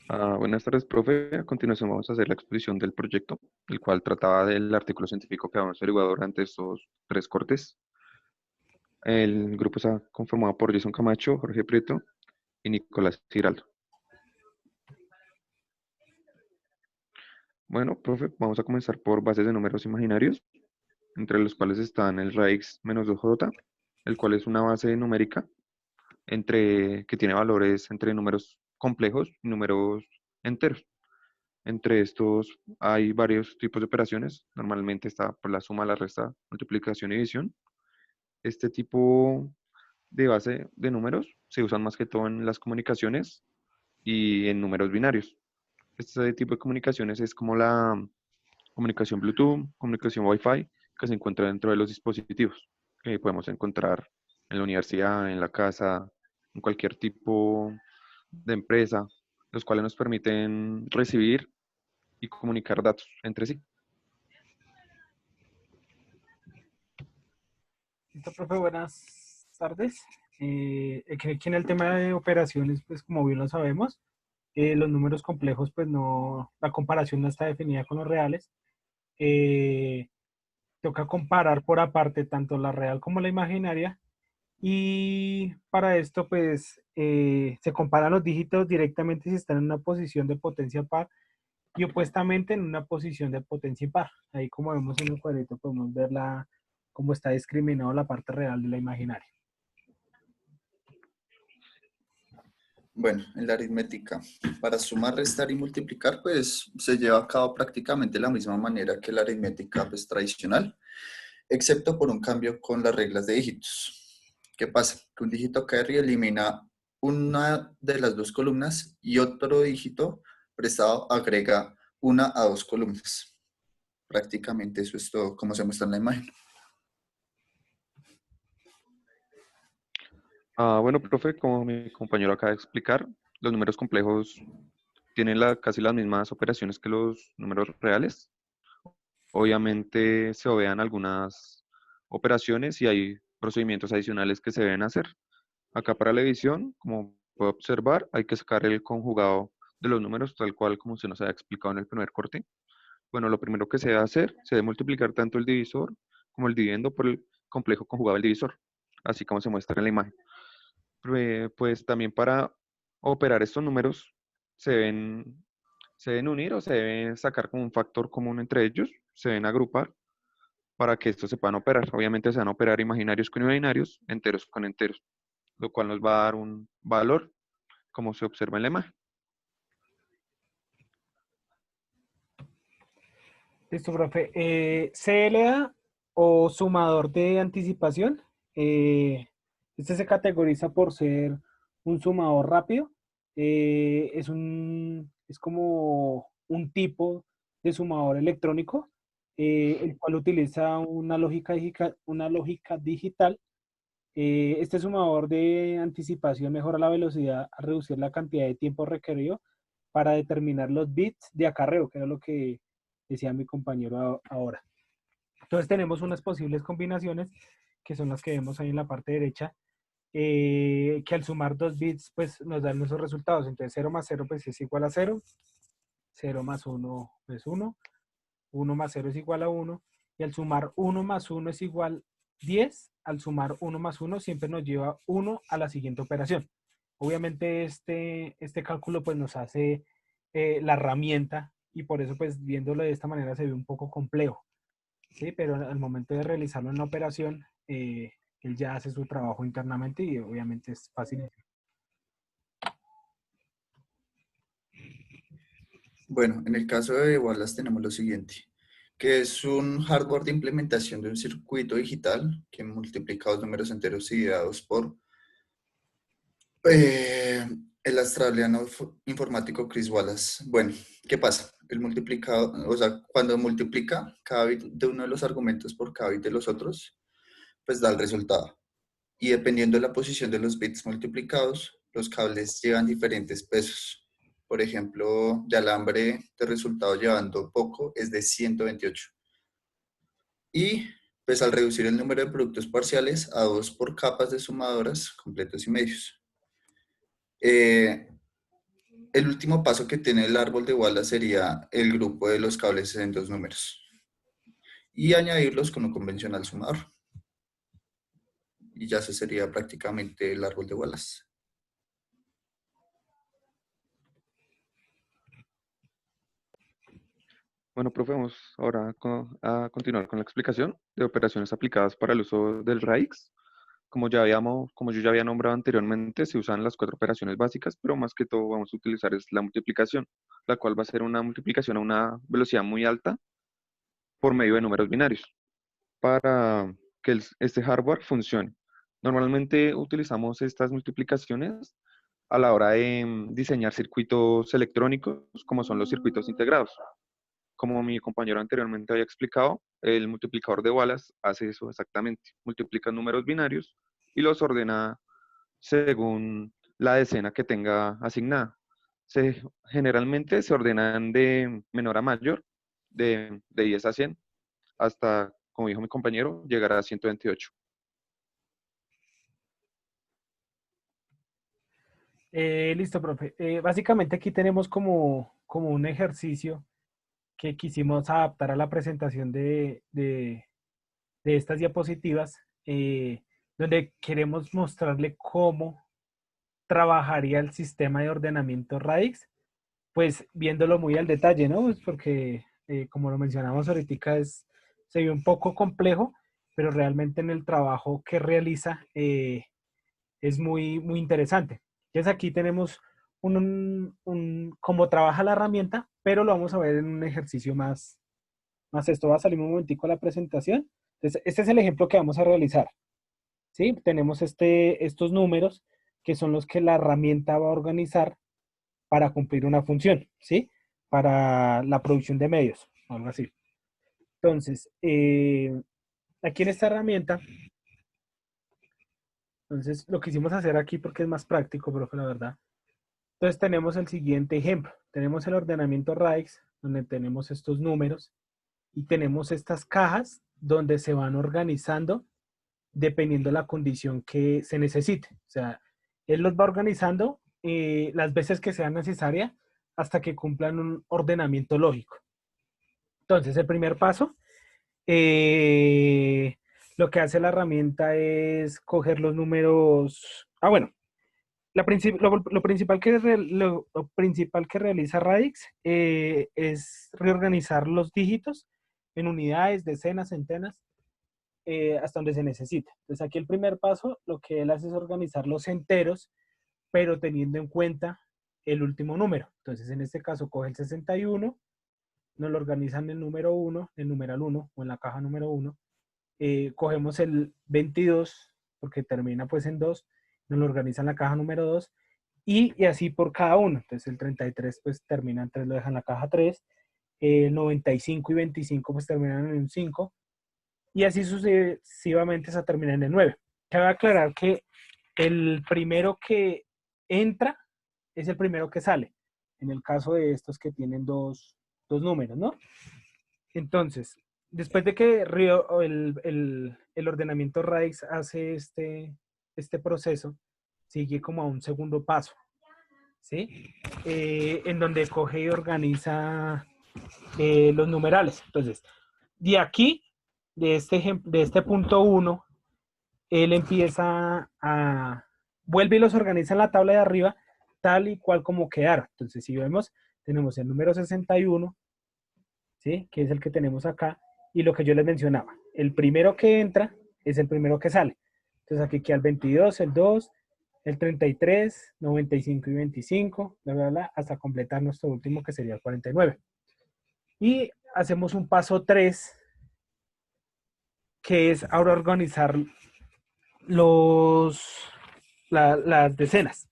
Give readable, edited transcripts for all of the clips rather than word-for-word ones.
Buenas tardes, profe. A continuación vamos a hacer la exposición del proyecto, el cual trataba del artículo científico que habíamos averiguado durante estos tres cortes. El grupo está conformado por Jason Camacho, Jorge Prieto y Nicolás Giraldo. Bueno, profe, vamos a comenzar por bases de números imaginarios, entre los cuales están el raíz menos 2j, el cual es una base numérica que tiene valores entre números complejos y números enteros. Entre estos hay varios tipos de operaciones. Normalmente está por la suma, la resta, multiplicación y división. Este tipo de base de números se usan más que todo en las comunicaciones y en números binarios. Este tipo de comunicaciones es como la comunicación Bluetooth, comunicación Wi-Fi, que se encuentra dentro de los dispositivos que podemos encontrar en la universidad, en la casa, en cualquier tipo de empresa, los cuales nos permiten recibir y comunicar datos entre sí. Listo, profe, buenas tardes. Aquí en el tema de operaciones, pues como bien lo sabemos, los números complejos, pues no, la comparación no está definida con los reales. Eh, Toca comparar por aparte tanto la real como la imaginaria. Y para esto, pues se comparan los dígitos directamente si están en una posición de potencia par y opuestamente en una posición de potencia impar. Ahí como vemos en el cuadrito podemos ver cómo está discriminado la parte real de la imaginaria. Bueno, en la aritmética, para sumar, restar y multiplicar, pues se lleva a cabo prácticamente de la misma manera que la aritmética pues, tradicional, excepto por un cambio con las reglas de dígitos. ¿Qué pasa? Que un dígito carry elimina una de las dos columnas y otro dígito prestado agrega una a dos columnas. Prácticamente eso es todo, como se muestra en la imagen. Bueno, profe, como mi compañero acaba de explicar, los números complejos tienen casi las mismas operaciones que los números reales. Obviamente se obvian algunas operaciones y hay procedimientos adicionales que se deben hacer. Acá para la edición, como puede observar, hay que sacar el conjugado de los números tal cual como se nos había explicado en el primer corte. Bueno, lo primero que se debe hacer, se debe multiplicar tanto el divisor como el dividendo por el complejo conjugado del divisor, así como se muestra en la imagen. Pues también para operar estos números se deben, se deben unir o se deben sacar como un factor común entre ellos, se deben agrupar para que estos se puedan operar. Obviamente se van a operar imaginarios con imaginarios, enteros con enteros, lo cual nos va a dar un valor como se observa en la imagen. Listo, profe. CLA o sumador de anticipación. eh, este se categoriza por ser un sumador rápido. Es como un tipo de sumador electrónico, el cual utiliza una lógica digital. Este sumador de anticipación mejora la velocidad a reducir la cantidad de tiempo requerido para determinar los bits de acarreo, que era lo que decía mi compañero ahora. Entonces tenemos unas posibles combinaciones que son las que vemos ahí en la parte derecha, que al sumar dos bits pues nos dan esos resultados. Entonces 0 más 0 pues es igual a 0, 0 más 1 es 1, 1 más 0 es igual a 1, y al sumar 1 más 1 es igual 10, al sumar 1 más 1 siempre nos lleva 1 a la siguiente operación. Obviamente este cálculo pues nos hace la herramienta y por eso pues viéndolo de esta manera se ve un poco complejo, ¿sí? Pero al momento de realizarlo en la operación, él ya hace su trabajo internamente y obviamente es fácil. Bueno, en el caso de Wallace tenemos lo siguiente, que es un hardware de implementación de un circuito digital que multiplica dos números enteros y dados por eh, el australiano informático Chris Wallace. Bueno, ¿qué pasa? El multiplicado, o sea, cuando multiplica cada bit de uno de los argumentos por cada bit de los otros, pues da el resultado. Y dependiendo de la posición de los bits multiplicados, los cables llevan diferentes pesos. Por ejemplo, de alambre de resultado llevando poco es de 128. Y pues al reducir el número de productos parciales a 2 por capas de sumadoras completos y medios. Eh, el último paso que tiene el árbol de Wallace sería el grupo de los cables en dos números y añadirlos con un convencional sumador. Y ya ese sería prácticamente el árbol de Wallace. Bueno, profe, vamos ahora a continuar con la explicación de operaciones aplicadas para el uso del RAIX. Como yo ya había nombrado anteriormente, se usan las cuatro operaciones básicas, pero más que todo vamos a utilizar es la multiplicación, la cual va a ser una multiplicación a una velocidad muy alta por medio de números binarios para que este hardware funcione. Normalmente utilizamos estas multiplicaciones a la hora de diseñar circuitos electrónicos, como son los circuitos integrados. Como mi compañero anteriormente había explicado, el multiplicador de Wallace hace eso exactamente. Multiplica números binarios y los ordena según la decena que tenga asignada. Generalmente se ordenan de menor a mayor, de 10 a 100, hasta, como dijo mi compañero, llegar a 128. Listo, profe. Básicamente aquí tenemos como un ejercicio que quisimos adaptar a la presentación de estas diapositivas, donde queremos mostrarle cómo trabajaría el sistema de ordenamiento RAIX, pues viéndolo muy al detalle, ¿no? Pues porque, como lo mencionamos ahorita, se ve un poco complejo, pero realmente en el trabajo que realiza es muy interesante. Entonces aquí tenemos cómo trabaja la herramienta, pero lo vamos a ver en un ejercicio más esto. Va a salir un momentico la presentación. Entonces, este es el ejemplo que vamos a realizar. ¿Sí? Tenemos estos números que son los que la herramienta va a organizar para cumplir una función, ¿sí? Para la producción de medios, algo así. Entonces, aquí en esta herramienta, entonces lo quisimos hacer aquí porque es más práctico, profe, la verdad. Entonces tenemos el siguiente ejemplo. Tenemos el ordenamiento RAIX, donde tenemos estos números, y tenemos estas cajas donde se van organizando dependiendo de la condición que se necesite. O sea, él los va organizando las veces que sea necesaria hasta que cumplan un ordenamiento lógico. Entonces, el primer paso, eh, lo que hace la herramienta es coger los números. Bueno, lo principal lo principal que realiza Radix es reorganizar los dígitos en unidades, decenas, centenas, hasta donde se necesita. Entonces aquí el primer paso, lo que él hace es organizar los enteros, pero teniendo en cuenta el último número. Entonces en este caso coge el 61, nos lo organizan en el número 1, en el numeral 1 o en la caja número 1. Cogemos el 22, porque termina pues en 2, nos lo organizan en la caja número 2, y así por cada uno. Entonces el 33 pues termina en 3, lo dejan en la caja 3, el 95 y 25 pues terminan en un 5, y así sucesivamente se termina en el 9. Cabe aclarar que el primero que entra es el primero que sale, en el caso de estos que tienen dos números, ¿no? Entonces, después de que el ordenamiento RAIX hace este proceso, sigue como a un segundo paso, ¿sí? En donde coge y organiza los numerales. Entonces, de aquí, de este punto 1, él empieza vuelve y los organiza en la tabla de arriba, tal y cual como quedaron. Entonces, si vemos, tenemos el número 61, ¿sí? Que es el que tenemos acá, y lo que yo les mencionaba, el primero que entra es el primero que sale. Entonces aquí queda el 22, el 2, el 33, 95 y 25, bla, bla, bla, hasta completar nuestro último que sería el 49. Y hacemos un paso 3, que es ahora organizar las decenas.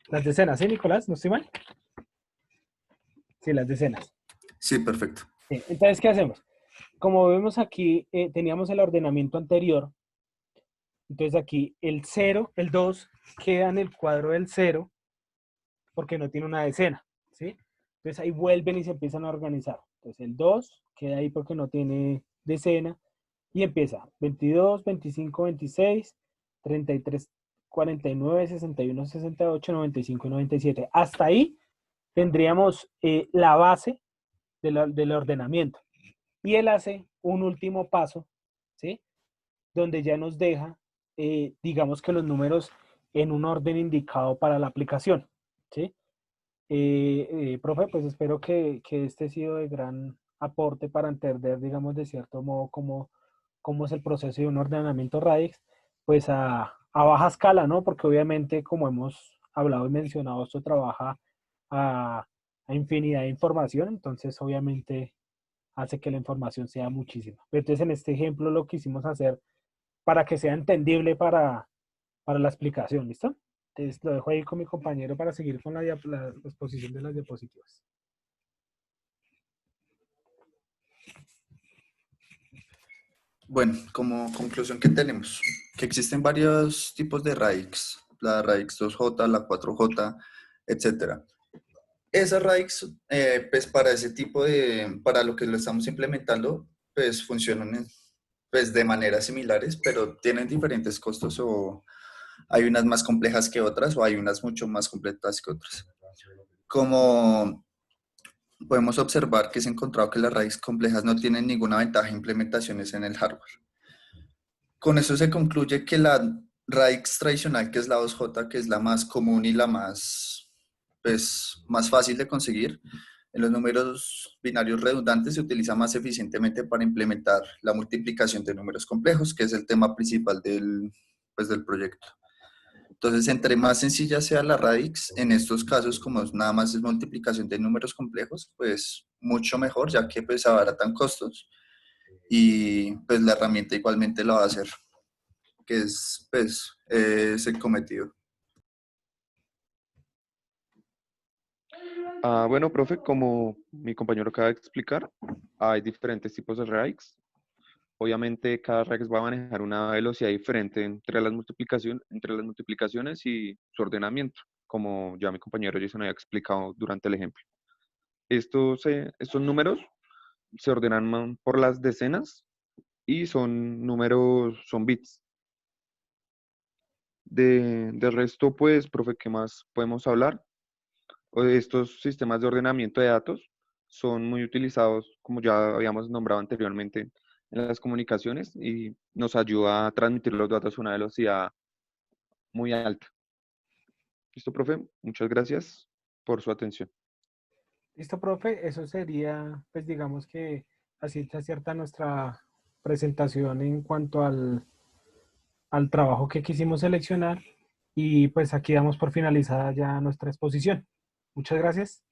Las decenas, ¿sí, Nicolás? ¿No estoy mal? Sí, las decenas. Sí, perfecto. Sí. Entonces, ¿qué hacemos? Como vemos aquí, teníamos el ordenamiento anterior. Entonces aquí el 0, el 2 queda en el cuadro del 0 porque no tiene una decena, ¿sí? Entonces ahí vuelven y se empiezan a organizar. Entonces el 2 queda ahí porque no tiene decena y empieza 22, 25, 26, 33, 49, 61, 68, 95 y 97. Hasta ahí tendríamos la base del ordenamiento. Y él hace un último paso, ¿sí? Donde ya nos deja, digamos que los números en un orden indicado para la aplicación, ¿sí? Profe, pues espero que este ha sido de gran aporte para entender, digamos, de cierto modo cómo es el proceso de un ordenamiento radix, pues a baja escala, ¿no? Porque obviamente, como hemos hablado y mencionado, esto trabaja a, a infinidad de información, entonces obviamente hace que la información sea muchísima. Entonces, en este ejemplo lo quisimos hacer para que sea entendible para la explicación, ¿listo? Entonces, lo dejo ahí con mi compañero para seguir con la exposición de las diapositivas. Bueno, como conclusión que tenemos, que existen varios tipos de radix, la radix 2J, la 4J, etcétera. Esas radix, pues para ese tipo para lo que lo estamos implementando, pues funcionan pues de maneras similares, pero tienen diferentes costos o hay unas más complejas que otras o hay unas mucho más completas que otras. Como podemos observar que se ha encontrado que las radix complejas no tienen ninguna ventaja en implementaciones en el hardware. Con eso se concluye que la radix tradicional, que es la 2J, que es la más común y la más, pues, más fácil de conseguir, en los números binarios redundantes se utiliza más eficientemente para implementar la multiplicación de números complejos, que es el tema principal pues, del proyecto. Entonces, entre más sencilla sea la radix, en estos casos, como nada más es multiplicación de números complejos, pues mucho mejor, ya que pues abaratan costos y pues la herramienta igualmente lo va a hacer, que es pues es el cometido. Bueno, profe, como mi compañero acaba de explicar, hay diferentes tipos de radix. Obviamente, cada radix va a manejar una velocidad diferente entre las multiplicaciones y su ordenamiento, como ya mi compañero Jason había explicado durante el ejemplo. Estos números se ordenan por las decenas y son bits. De resto, pues, profe, ¿qué más podemos hablar? Estos sistemas de ordenamiento de datos son muy utilizados, como ya habíamos nombrado anteriormente, en las comunicaciones y nos ayuda a transmitir los datos a una velocidad muy alta. ¿Listo, profe? Muchas gracias por su atención. Listo, profe, eso sería, pues digamos que así está cierta nuestra presentación en cuanto al trabajo que quisimos seleccionar y pues aquí damos por finalizada ya nuestra exposición. Muchas gracias.